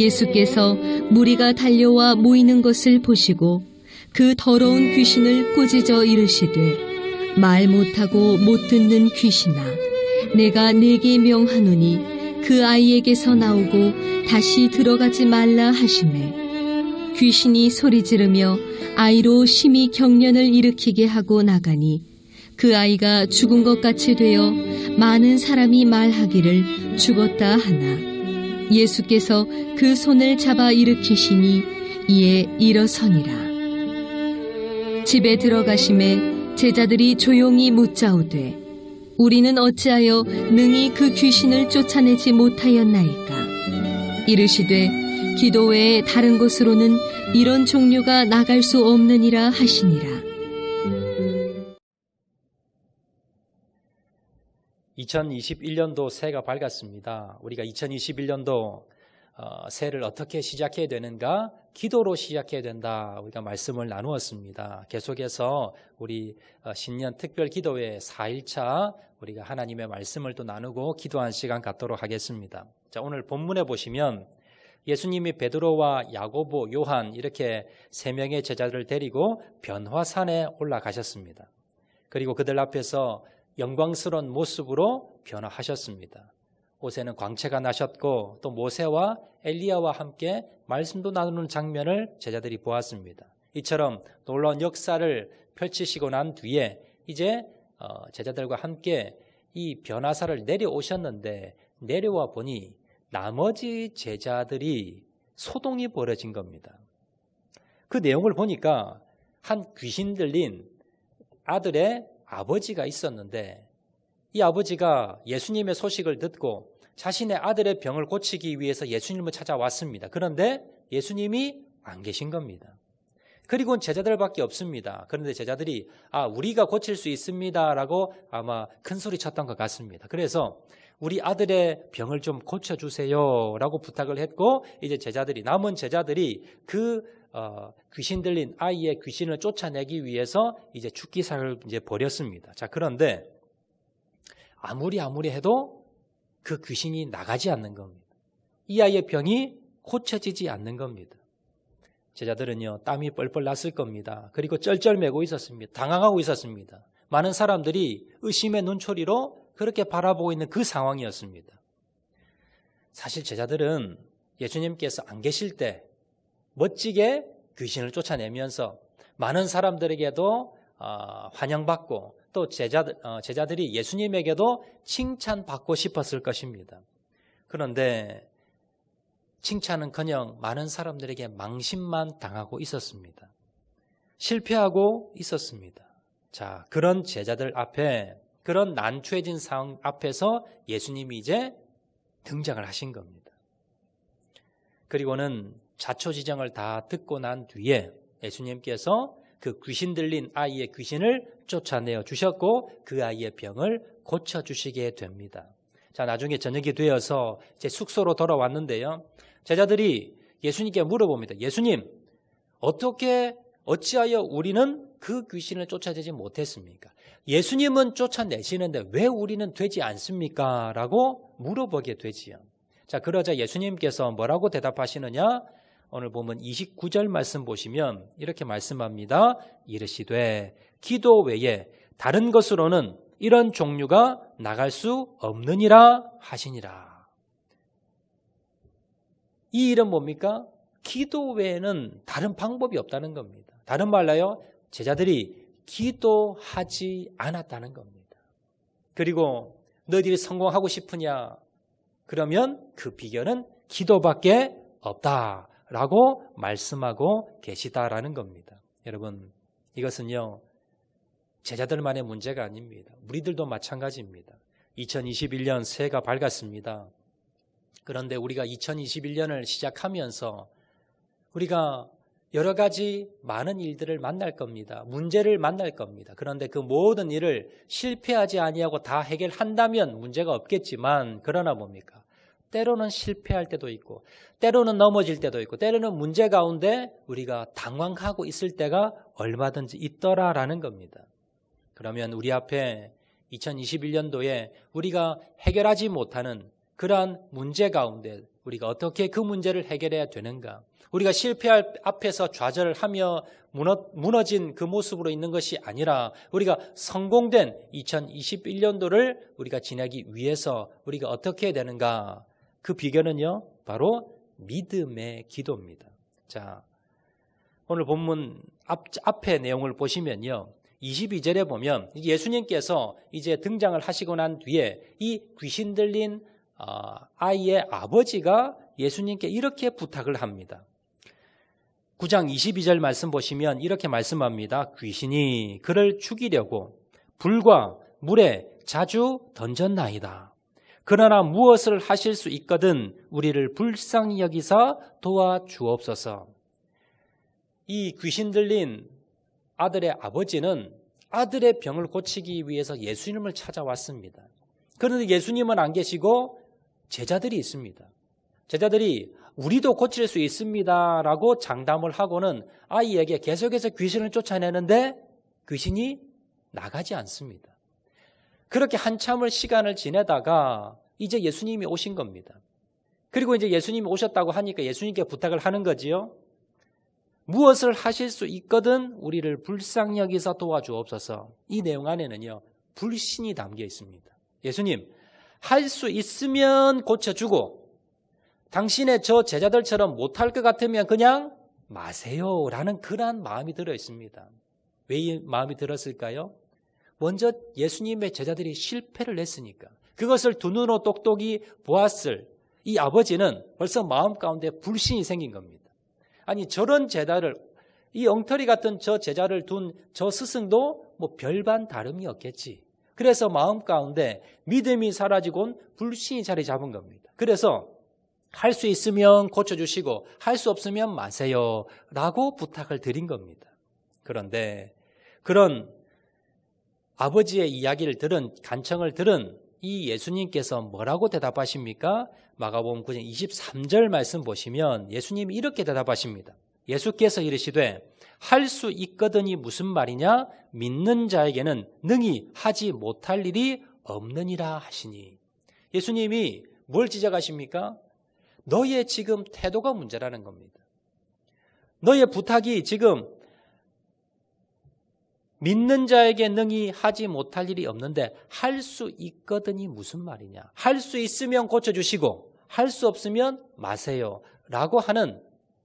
예수께서 무리가 달려와 모이는 것을 보시고 그 더러운 귀신을 꾸짖어 이르시되 말 못하고 못 듣는 귀신아, 내가 네게 명하노니 그 아이에게서 나오고 다시 들어가지 말라 하시매, 귀신이 소리 지르며 아이로 심히 경련을 일으키게 하고 나가니 그 아이가 죽은 것 같이 되어 많은 사람이 말하기를 죽었다 하나, 예수께서 그 손을 잡아 일으키시니 이에 일어서니라. 집에 들어가심에 제자들이 조용히 묻자오되 우리는 어찌하여 능히 그 귀신을 쫓아내지 못하였나이까? 이르시되 기도 외에 다른 곳으로는 이런 종류가 나갈 수 없느니라 하시니라. 2021년도 새해가 밝았습니다. 우리가 2021년도 새해를 어떻게 시작해야 되는가? 기도로 시작해야 된다. 우리가 말씀을 나누었습니다. 계속해서 우리 신년 특별 기도회 4일차 우리가 하나님의 말씀을 또 나누고 기도한 시간 갖도록 하겠습니다. 자, 오늘 본문에 보시면 예수님이 베드로와 야고보, 요한 이렇게 세 명의 제자들을 데리고 변화산에 올라가셨습니다. 그리고 그들 앞에서 영광스러운 모습으로 변화하셨습니다. 옷에는 광채가 나셨고 또 모세와 엘리야와 함께 말씀도 나누는 장면을 제자들이 보았습니다. 이처럼 놀라운 역사를 펼치시고 난 뒤에 이제 제자들과 함께 이 변화사를 내려오셨는데, 내려와 보니 나머지 제자들이 소동이 벌어진 겁니다. 그 내용을 보니까 한 귀신 들린 아들의 아버지가 있었는데, 이 아버지가 예수님의 소식을 듣고 자신의 아들의 병을 고치기 위해서 예수님을 찾아왔습니다. 그런데 예수님이 안 계신 겁니다. 그리고는 제자들밖에 없습니다. 그런데 제자들이 우리가 고칠 수 있습니다 라고 아마 큰 소리 쳤던 것 같습니다. 그래서 우리 아들의 병을 좀 고쳐주세요 라고 부탁을 했고, 이제 남은 제자들이 그 귀신 들린 아이의 귀신을 쫓아내기 위해서 이제 죽기사를 이제 벌였습니다. 자, 그런데 아무리 해도 그 귀신이 나가지 않는 겁니다. 이 아이의 병이 고쳐지지 않는 겁니다. 제자들은요, 땀이 뻘뻘 났을 겁니다. 그리고 쩔쩔매고 있었습니다. 당황하고 있었습니다. 많은 사람들이 의심의 눈초리로 그렇게 바라보고 있는 그 상황이었습니다. 사실 제자들은 예수님께서 안 계실 때 멋지게 귀신을 쫓아내면서 많은 사람들에게도 환영받고 또 제자들이 예수님에게도 칭찬받고 싶었을 것입니다. 그런데 칭찬은커녕 많은 사람들에게 망신만 당하고 있었습니다. 실패하고 있었습니다. 자, 그런 제자들 앞에, 그런 난처해진 상황 앞에서 예수님이 이제 등장을 하신 겁니다. 그리고는 자초지정을 다 듣고 난 뒤에 예수님께서 그 귀신 들린 아이의 귀신을 쫓아내어 주셨고 그 아이의 병을 고쳐주시게 됩니다. 자, 나중에 저녁이 되어서 제 숙소로 돌아왔는데요, 제자들이 예수님께 물어봅니다. 예수님, 어찌하여 우리는 그 귀신을 쫓아내지 못했습니까? 예수님은 쫓아내시는데 왜 우리는 되지 않습니까? 라고 물어보게 되지요. 자, 그러자 예수님께서 뭐라고 대답하시느냐? 오늘 보면 29절 말씀 보시면 이렇게 말씀합니다. 이르시되 기도 외에 다른 것으로는 이런 종류가 나갈 수 없느니라 하시니라. 이 일은 뭡니까? 기도 외에는 다른 방법이 없다는 겁니다. 다른 말로요, 제자들이 기도하지 않았다는 겁니다. 그리고 너희들이 성공하고 싶으냐? 그러면 그 비결은 기도밖에 없다라고 말씀하고 계시다라는 겁니다. 여러분, 이것은요, 제자들만의 문제가 아닙니다. 우리들도 마찬가지입니다. 2021년 새해가 밝았습니다. 그런데 우리가 2021년을 시작하면서 우리가 여러 가지 많은 일들을 만날 겁니다. 문제를 만날 겁니다. 그런데 그 모든 일을 실패하지 아니하고 다 해결한다면 문제가 없겠지만, 그러나 뭡니까? 때로는 실패할 때도 있고 때로는 넘어질 때도 있고 때로는 문제 가운데 우리가 당황하고 있을 때가 얼마든지 있더라라는 겁니다. 그러면 우리 앞에 2021년도에 우리가 해결하지 못하는 그러한 문제 가운데 우리가 어떻게 그 문제를 해결해야 되는가? 우리가 실패할 앞에서 좌절하며 무너진 그 모습으로 있는 것이 아니라 우리가 성공된 2021년도를 우리가 지내기 위해서 우리가 어떻게 해야 되는가? 그 비결은요, 바로 믿음의 기도입니다. 자, 오늘 본문 앞에 내용을 보시면요, 22절에 보면 예수님께서 이제 등장을 하시고 난 뒤에 이 귀신 들린 아이의 아버지가 예수님께 이렇게 부탁을 합니다. 9장 22절 말씀 보시면 이렇게 말씀합니다. 귀신이 그를 죽이려고 불과 물에 자주 던졌나이다. 그러나 무엇을 하실 수 있거든 우리를 불쌍히 여기사 도와주옵소서. 이 귀신 들린 아들의 아버지는 아들의 병을 고치기 위해서 예수님을 찾아왔습니다. 그런데 예수님은 안 계시고 제자들이 있습니다. 제자들이 우리도 고칠 수 있습니다 라고 장담을 하고는 아이에게 계속해서 귀신을 쫓아내는데 귀신이 나가지 않습니다. 그렇게 한참을 시간을 지내다가 이제 예수님이 오신 겁니다. 그리고 이제 예수님이 오셨다고 하니까 예수님께 부탁을 하는 거지요. 무엇을 하실 수 있거든 우리를 불쌍히 여기사 도와주옵소서. 이 내용 안에는요, 불신이 담겨 있습니다. 예수님, 할 수 있으면 고쳐주고 당신의 저 제자들처럼 못할 것 같으면 그냥 마세요 라는 그러한 마음이 들어 있습니다. 왜 이 마음이 들었을까요? 먼저 예수님의 제자들이 실패를 했으니까, 그것을 두 눈으로 똑똑히 보았을 이 아버지는 벌써 마음 가운데 불신이 생긴 겁니다. 아니, 저런 제자를, 이 엉터리 같은 저 제자를 둔 저 스승도 뭐 별반 다름이 없겠지. 그래서 마음 가운데 믿음이 사라지곤 불신이 자리 잡은 겁니다. 그래서 할 수 있으면 고쳐주시고 할 수 없으면 마세요 라고 부탁을 드린 겁니다. 그런데 그런 아버지의 이야기를 들은, 간청을 들은 이 예수님께서 뭐라고 대답하십니까? 마가복음 9장 23절 말씀 보시면 예수님이 이렇게 대답하십니다. 예수께서 이르시되 할 수 있거든이 무슨 말이냐? 믿는 자에게는 능히 하지 못할 일이 없느니라 하시니. 예수님이 뭘 지적하십니까? 너의 지금 태도가 문제라는 겁니다. 너의 부탁이 지금 믿는 자에게 능히 하지 못할 일이 없는데 할 수 있거든이 무슨 말이냐? 할 수 있으면 고쳐주시고 할 수 없으면 마세요 라고 하는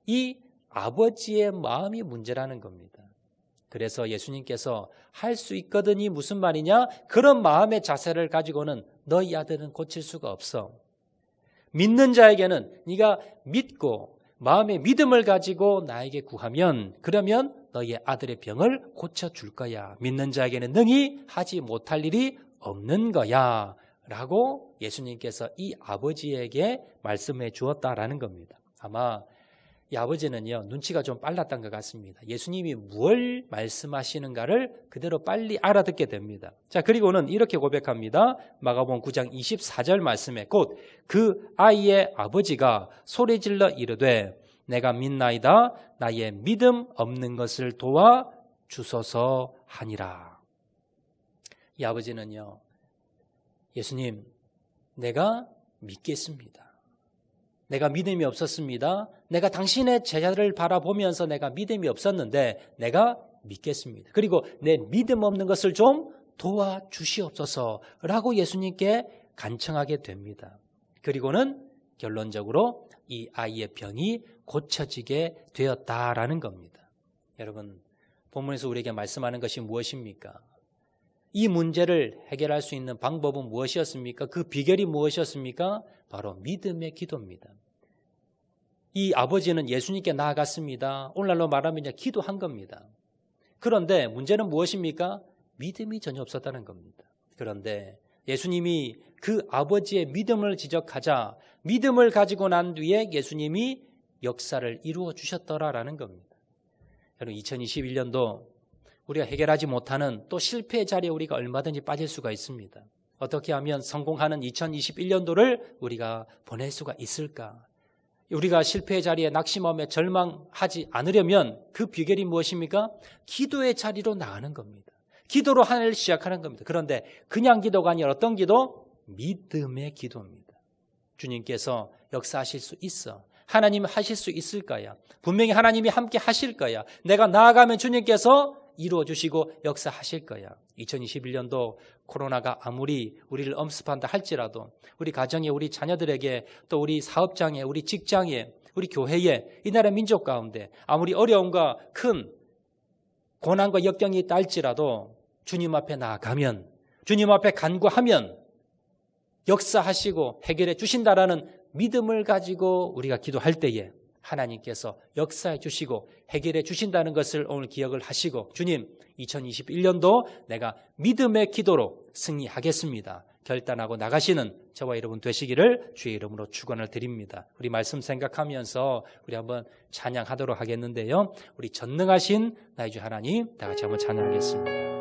이 아버지의 마음이 문제라는 겁니다. 그래서 예수님께서 할 수 있거든이 무슨 말이냐? 그런 마음의 자세를 가지고는 너희 아들은 고칠 수가 없어. 믿는 자에게는 네가 믿고 마음의 믿음을 가지고 나에게 구하면 그러면 너희 아들의 병을 고쳐줄 거야. 믿는 자에게는 능히 하지 못할 일이 없는 거야 라고 예수님께서 이 아버지에게 말씀해 주었다라는 겁니다. 아마 이 아버지는요, 눈치가 좀 빨랐던 것 같습니다. 예수님이 뭘 말씀하시는가를 그대로 빨리 알아듣게 됩니다. 자, 그리고는 이렇게 고백합니다. 마가복음 9장 24절 말씀에 곧 그 아이의 아버지가 소리질러 이르되 내가 믿나이다. 나의 믿음 없는 것을 도와 주소서 하니라. 이 아버지는요, 예수님, 내가 믿겠습니다. 내가 믿음이 없었습니다. 내가 당신의 제자들을 바라보면서 내가 믿음이 없었는데 내가 믿겠습니다. 그리고 내 믿음 없는 것을 좀 도와주시옵소서라고 예수님께 간청하게 됩니다. 그리고는 결론적으로 이 아이의 병이 고쳐지게 되었다라는 겁니다. 여러분, 본문에서 우리에게 말씀하는 것이 무엇입니까? 이 문제를 해결할 수 있는 방법은 무엇이었습니까? 그 비결이 무엇이었습니까? 바로 믿음의 기도입니다. 이 아버지는 예수님께 나아갔습니다. 오늘날로 말하면 이제 기도한 겁니다. 그런데 문제는 무엇입니까? 믿음이 전혀 없었다는 겁니다. 그런데 예수님이 그 아버지의 믿음을 지적하자 믿음을 가지고 난 뒤에 예수님이 역사를 이루어 주셨더라라는 겁니다. 여러분, 2021년도 우리가 해결하지 못하는 또 실패의 자리에 우리가 얼마든지 빠질 수가 있습니다. 어떻게 하면 성공하는 2021년도를 우리가 보낼 수가 있을까? 우리가 실패의 자리에 낙심하며 절망하지 않으려면 그 비결이 무엇입니까? 기도의 자리로 나가는 겁니다. 기도로 하나를 시작하는 겁니다. 그런데 그냥 기도가 아니라 어떤 기도? 믿음의 기도입니다. 주님께서 역사하실 수 있어. 하나님 하실 수 있을 거야. 분명히 하나님이 함께 하실 거야. 내가 나아가면 주님께서 이루어 주시고 역사하실 거야. 2021년도 코로나가 아무리 우리를 엄습한다 할지라도 우리 가정에, 우리 자녀들에게, 또 우리 사업장에, 우리 직장에, 우리 교회에, 이 나라 민족 가운데 아무리 어려움과 큰 고난과 역경이 있다 할지라도 주님 앞에 나아가면, 주님 앞에 간구하면 역사하시고 해결해 주신다라는 믿음을 가지고 우리가 기도할 때에 하나님께서 역사해 주시고 해결해 주신다는 것을 오늘 기억을 하시고, 주님 2021년도 내가 믿음의 기도로 승리하겠습니다 결단하고 나가시는 저와 여러분 되시기를 주의 이름으로 축원을 드립니다. 우리 말씀 생각하면서 우리 한번 찬양하도록 하겠는데요, 우리 전능하신 나의 주 하나님 다 같이 한번 찬양하겠습니다.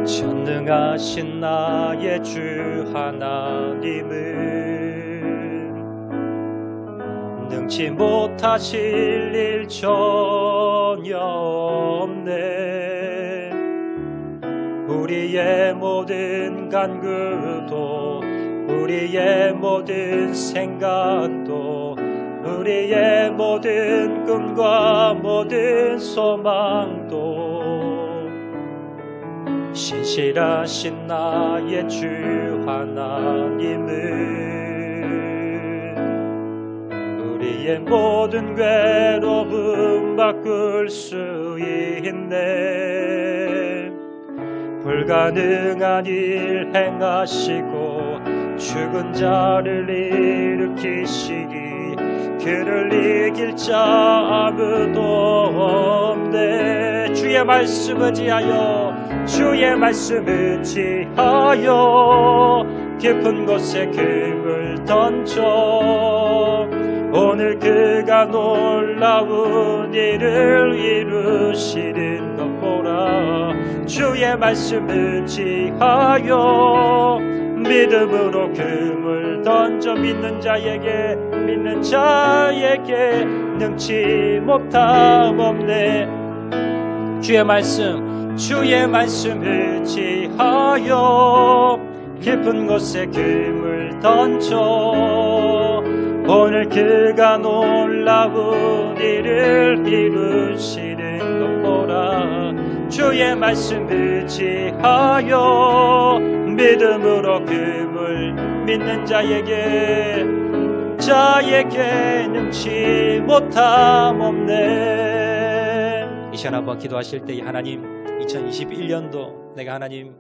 전능하신 나의 주 하나님은 능치 못하실 일 전혀 없네. 우리의 모든 간구도, 우리의 모든 생각도, 우리의 모든 꿈과 모든 소망도 신실하신 나의 주 하나님은 우리의 모든 괴로움 바꿀 수 있네. 불가능한 일 행하시고 죽은 자를 일으키시기, 그를 이길 자 아무도 없네. 주의 말씀 의지하여, 주의 말씀 의지하여 깊은 곳에 금을 던져 오늘 그가 놀라운 일을 이루시는 것 보라. 주의 말씀 의지하여 믿음으로 금을 던져 믿는 자에게 능치 못함 없네. 주의 말씀 의지하여 깊은 곳에 금을 던져 오늘 그가 놀라운 일을 이루시는 것 보라. 주의 말씀 의지하여 믿음으로 금을 믿는 자에게 능치 못함 없네. 이 시간 한번 기도하실 때 하나님, 2021년도 내가 하나님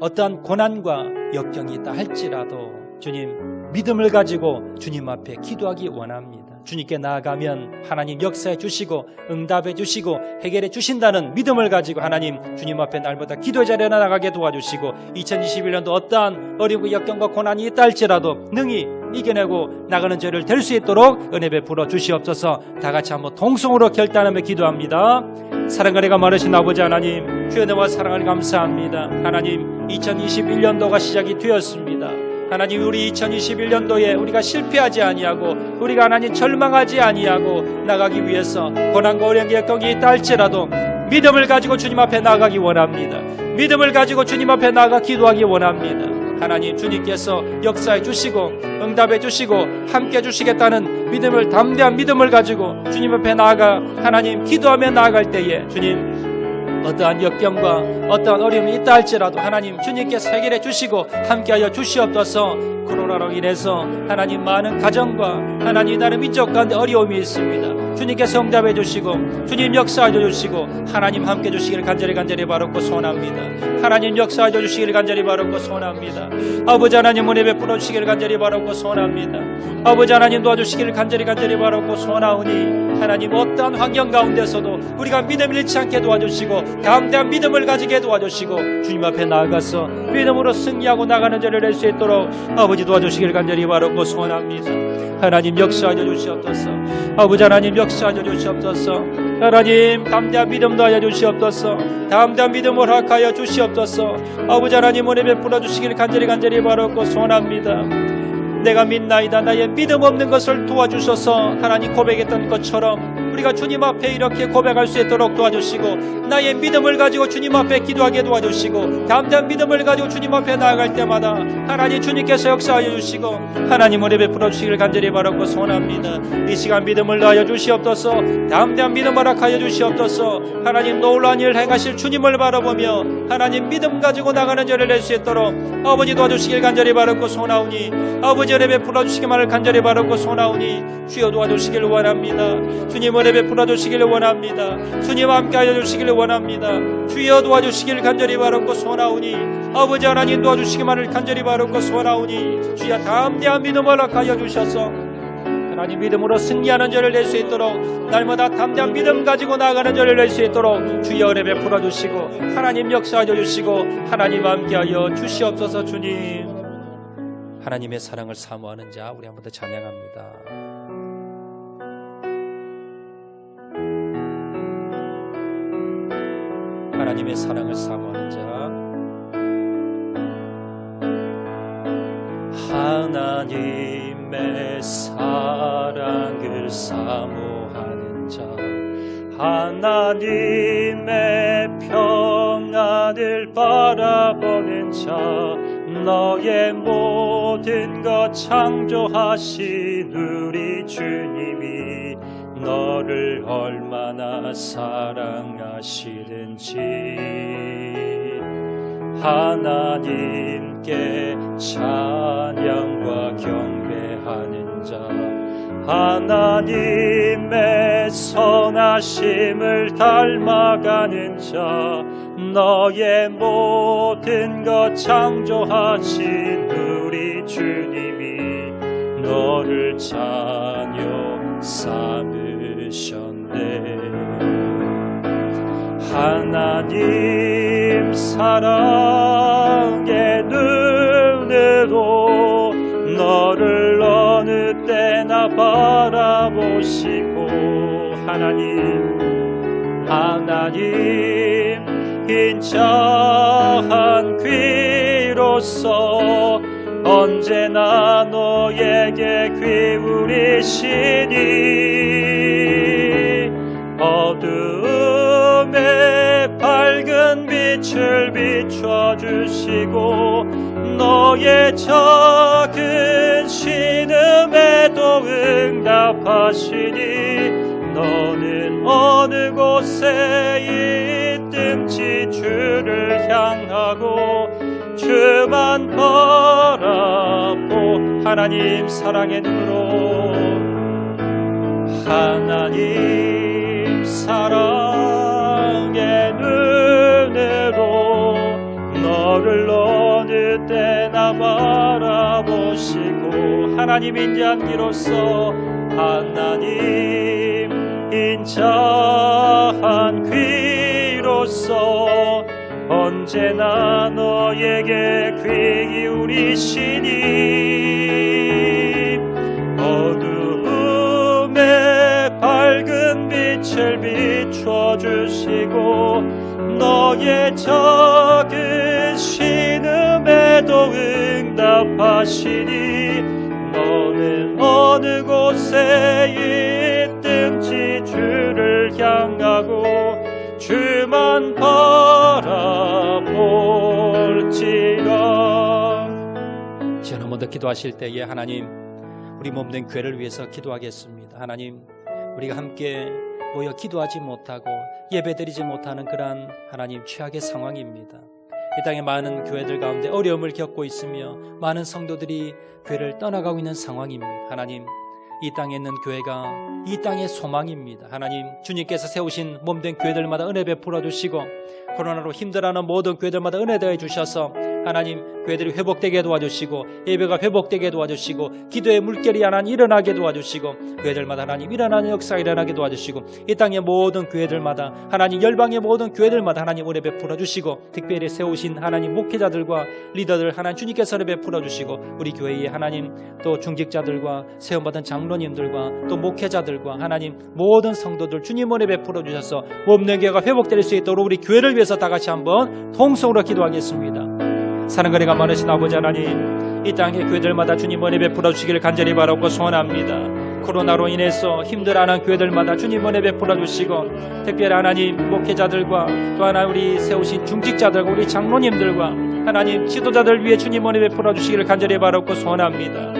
어떠한 고난과 역경이 있다 할지라도 주님 믿음을 가지고 주님 앞에 기도하기 원합니다. 주님께 나아가면 하나님 역사해 주시고 응답해 주시고 해결해 주신다는 믿음을 가지고 하나님 주님 앞에 날마다 기도의 자리에 나가게 도와주시고 2021년도 어떠한 어려움과 역경과 고난이 있다 할지라도 능히 이겨내고 나가는 저를 될 수 있도록 은혜 베풀어 주시옵소서. 다 같이 한번 동성으로 결단하며 기도합니다. 사랑과 내가 많으신 아버지 하나님, 주의 은혜와 사랑을 감사합니다. 하나님 2021년도가 시작이 되었습니다. 하나님 우리 2021년도에 우리가 실패하지 아니하고 우리가 하나님 절망하지 아니하고 나가기 위해서 고난과 어려운 역경이 있다 할지라도 믿음을 가지고 주님 앞에 나아가기 원합니다. 믿음을 가지고 주님 앞에 나아가 기도하기 원합니다. 하나님 주님께서 역사해 주시고 응답해 주시고 함께 주시겠다는 믿음을, 담대한 믿음을 가지고 주님 앞에 나아가 하나님 기도하며 나아갈 때에 주님 어떠한 역경과 어떠한 어려움이 있다 할지라도 하나님 주님께서 해결해 주시고 함께하여 주시옵소서. 코로나로 인해서 하나님 많은 가정과 하나님 나라 민족 가운데 어려움이 있습니다. 주님께서 응답해 주시고 주님 역사해 주시고 하나님 함께 주시기를 간절히 바라고 소원합니다. 하나님 역사해 주시기를 간절히 바라고 소원합니다. 아버지 하나님 은혜 베풀어 주시기를 간절히 바라고 소원합니다. 아버지 하나님 도와주시기를 간절히 바라고 소원하오니 하나님 어떠한 환경 가운데서도 우리가 믿음 잃지 않게 도와주시고 담대한 믿음을 가지게 도와주시고 주님 앞에 나아가서 믿음으로 승리하고 나가는 자를 낼 수 있도록 아버지 도와주시기를 간절히 바라고 소원합니다. 하나님 역사하여 주시옵소서. 아버지 하나님 역사하여 주시옵소서. 하나님 담대한 믿음 더하여 주시옵소서. 담대한 믿음을 허락하여 주시옵소서. 아버지 하나님 은혜 베풀어 주시기를 간절히 바라고 소원합니다. 내가 믿나이다. 나의 믿음 없는 것을 도와주셔서 하나님 고백했던 것처럼 우리가 주님 앞에 이렇게 고백할 수 있도록 도와주시고, 나의 믿음을 가지고 주님 앞에 기도하게 도와주시고, 담대한 믿음을 가지고 주님 앞에 나아갈 때마다 하나님 주님께서 역사하여 주시고 하나님 은혜 베풀어 주시길 간절히 바라고 소원합니다. 이 시간 믿음을 다하여 주시옵소서. 담대한 믿음 허락하여 주시옵소서. 하나님 놀라운 일 행하실 주님을 바라보며 하나님 믿음 가지고 나가는 저를 낼 수 있도록 아버지 도와주시길 간절히 바라고 소원하오니, 아버지 은혜 베풀어 주시기만을 간절히 바라고 소원하오니, 주여 도와주시길 원합니다. 주님 은혜 베풀어 주시길 원합니다. 주님 함께하여 주시길 원합니다. 주여 도와주시길 간절히 바라고 소원하오니, 아버지 하나님 도와주시기만을 간절히 바라고 소원하오니, 주여 담대한 믿음을 허락하여 주셔서 하나님 믿음으로 승리하는 저를 낼 수 있도록, 날마다 담대한 믿음 가지고 나아가는 저를 낼 수 있도록 주여 은혜 베풀어 주시고 하나님 역사하여 주시고 하나님 함께하여 주시옵소서. 주님, 하나님의 사랑을 사모하는 자 우리 한번 더 찬양합니다. 하나님의 사랑을 사모하는 자, 하나님의 사랑을 사모하는 자, 하나님의 평안을 바라보는 자, 너의 모든 것 창조하신 우리 주님이 너를 얼마나 사랑하시는지, 하나님께 찬양과 경배하는 자, 하나님의 선하심을 닮아가는 자, 너의 모든 것 창조하신 우리 주님이 너를 자녀 삼으셨네. 하나님 사랑의 눈으로 너를 어느 때나 바라보시고, 하나님 인자한 귀로서 언제나 너에게 기울이시니, 어둠에 밝은 빛을 비춰주시고 너의 작은 신음에도 응답하시니, 너는 어느 곳에 있든지 주를 향하고 주만 바라보. 하나님 사랑의 눈으로, 하나님 사랑의 눈으로 너를 어느 때나 바라보시고, 하나님 인자한 귀로서, 하나님 인자한 귀로서 언제나 너에게 귀 기울이시니, 어두움에 밝은 빛을 비춰주시고 너의 작은 신음에도 응답하시니, 너는 어느 곳에 있든지 주를 향하고 주만 바라볼지라. 지금 한번 더 기도하실 때에 하나님, 우리 몸된 교회를 위해서 기도하겠습니다. 하나님, 우리가 함께 모여 기도하지 못하고 예배드리지 못하는 그러한 하나님 최악의 상황입니다. 이 땅에 많은 교회들 가운데 어려움을 겪고 있으며 많은 성도들이 교회를 떠나가고 있는 상황입니다. 하나님, 이 땅에 있는 교회가 이 땅의 소망입니다. 하나님, 주님께서 세우신 몸된 교회들마다 은혜 베풀어 주시고 코로나로 힘들어하는 모든 교회들마다 은혜 더해 주셔서 하나님, 교회들이 회복되게 도와주시고 예배가 회복되게 도와주시고 기도의 물결이 하나님 일어나게 도와주시고 교회들마다 하나님 일어나는 역사가 일어나게 도와주시고 이 땅의 모든 교회들마다 하나님, 열방의 모든 교회들마다 하나님 은혜 베풀어 주시고 특별히 세우신 하나님 목회자들과 리더들 하나님 주님께서 은혜 베풀어 주시고 우리 교회의 하나님 또 중직자들과 세움받은 장로님들과 또 목회자들과 하나님 모든 성도들 주님 은혜 베풀어 주셔서 몸된 교회가 회복될 수 있도록 우리 교회를 위해서 다 같이 한번 통성으로 기도하겠습니다. 사랑과 은혜가 많으신 아버지 하나님, 이 땅의 교회들마다 주님 은혜 베풀어 주시기를 간절히 바라고 소원합니다. 코로나로 인해서 힘들어하는 교회들마다 주님 은혜 베풀어 주시고, 특별히 하나님 목회자들과 또 하나 우리 세우신 중직자들과 우리 장로님들과 하나님 지도자들 위해 주님 은혜 베풀어 주시기를 간절히 바라고 소원합니다.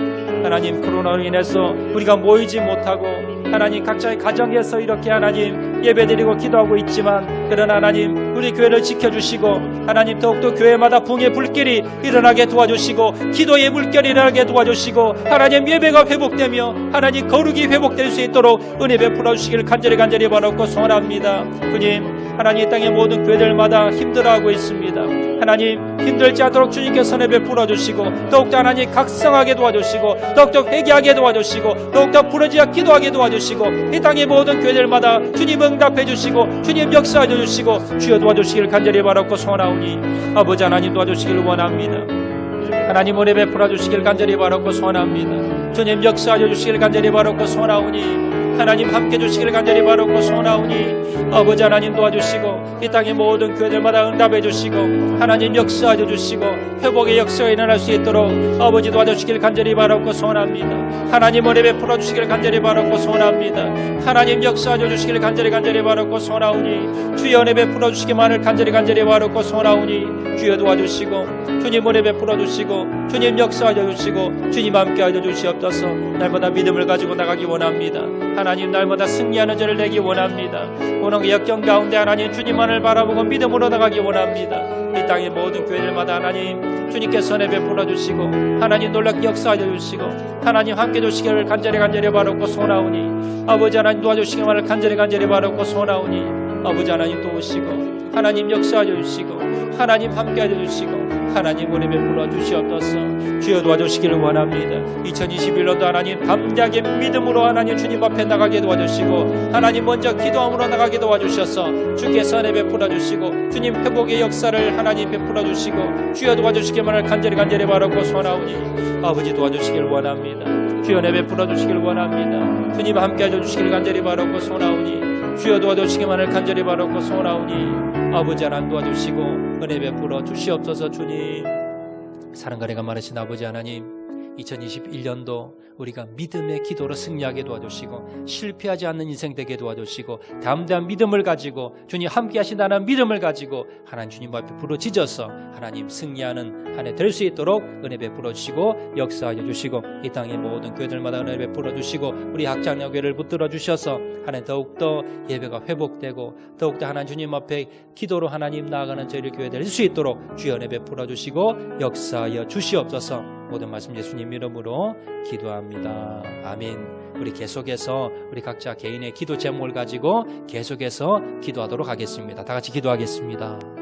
하나님, 코로나로 인해서 우리가 모이지 못하고 하나님 각자의 가정에서 이렇게 하나님 예배드리고 기도하고 있지만, 그러나 하나님 우리 교회를 지켜주시고 하나님 더욱더 교회마다 붕의 불길이 일어나게 도와주시고 기도의 물결이 일어나게 도와주시고 하나님 예배가 회복되며 하나님 거룩이 회복될 수 있도록 은혜 베풀어 주시기를 간절히 바라고 소원합니다. 주님, 하나님 이 땅의 모든 교회들마다 힘들어하고 있습니다. 하나님 힘들지 않도록 주님께서 은혜 베풀어 주시고 더욱더 하나님 각성하게 도와주시고 더욱더 회개하게 도와주시고 더욱더 부르짖어 기도하게 도와주시고 이 땅의 모든 교회들마다 주님 응답해 주시고 주님 역사해 주시고 주여 도와주시기를 간절히 바라고 소원하오니 아버지 하나님 도와주시기를 원합니다. 하나님 은혜 베풀어 주시기를 간절히 바라고 소원합니다. 주님 역사하여 주시기를 간절히 바라고 소원하오니 하나님 함께 주시기를 간절히 바라고 소원하오니 아버지 하나님 도와주시고 이 땅의 모든 교회들마다 응답해 주시고 하나님 역사하여 주시고 회복의 역사가 일어날 수 있도록 아버지 도와주시기를 간절히 바라고 소원합니다. 하나님 은혜 베풀어 주시기를 간절히 바라고 소원합니다. 하나님 역사하여 주시기를 간절히 바라고 소원하오니 주여 은혜 베풀어 주시기만을 간절히 바라고 소원하오니 주여 도와주시고 주님 은혜 베풀어 주시고 주님 역사하여 주시고 주님 함께하여 주시옵소서. 날마다 믿음을 가지고 나가기 원합니다. 하나님 날마다 승리하는 저를 내기 원합니다. 오늘 역경 가운데 하나님 주님만을 바라보고 믿음으로 나가기 원합니다. 이 땅의 모든 교회들마다 하나님 주님께서 은혜 베풀어 주시고 하나님 놀랍게 역사하여 주시고 하나님 함께 주시기를 간절히 바라고 소원하오니 아버지 하나님 도와주시기만을 간절히 바라고 소원하오니 아버지 하나님 도우시고 하나님 역사하여 주시고 하나님 함께하여 주시고 하나님 은혜 베풀어 주시옵소서. 주여 도와주시기를 원합니다. 2021년도 하나님 담대하게 믿음으로 하나님 주님 앞에 나가게 도와주시고 하나님 먼저 기도함으로 나가게 도와주셔서 주께서 은혜 베풀어 주시고 주님 회복의 역사를 하나님 베풀어 주시고 주여 도와주시기만을 간절히 바라고 소원하오니 아버지 도와주시기를 원합니다. 주여 은혜 베풀어 주시기를 원합니다. 주님 함께하여 주시기를 간절히 바라고 소원하오니 주여 도와주시기만을 간절히 바라고 소원하오니 아버지 하나님 도와주시고 은혜 베풀어 주시옵소서. 주님, 사랑과 은혜가 많으신 아버지 하나님, 2021년도 우리가 믿음의 기도로 승리하게 도와주시고 실패하지 않는 인생 되게 도와주시고 담대한 믿음을 가지고 주님 함께 하신다는 믿음을 가지고 하나님 주님 앞에 부르짖어서 하나님 승리하는 한 해 될 수 있도록 은혜 베풀어 주시고 역사하여 주시고 이 땅의 모든 교회들마다 은혜 베풀어 주시고 우리 학장여 교회를 붙들어 주셔서 하나님 더욱더 예배가 회복되고 더욱더 하나님 주님 앞에 기도로 하나님 나아가는 저희 교회 될 수 있도록 주여 은혜 베풀어 주시고 역사하여 주시옵소서. 모든 말씀 예수님 이름으로 기도합니다. 아멘. 우리 계속해서 우리 각자 개인의 기도 제목을 가지고 계속해서 기도하도록 하겠습니다. 다 같이 기도하겠습니다.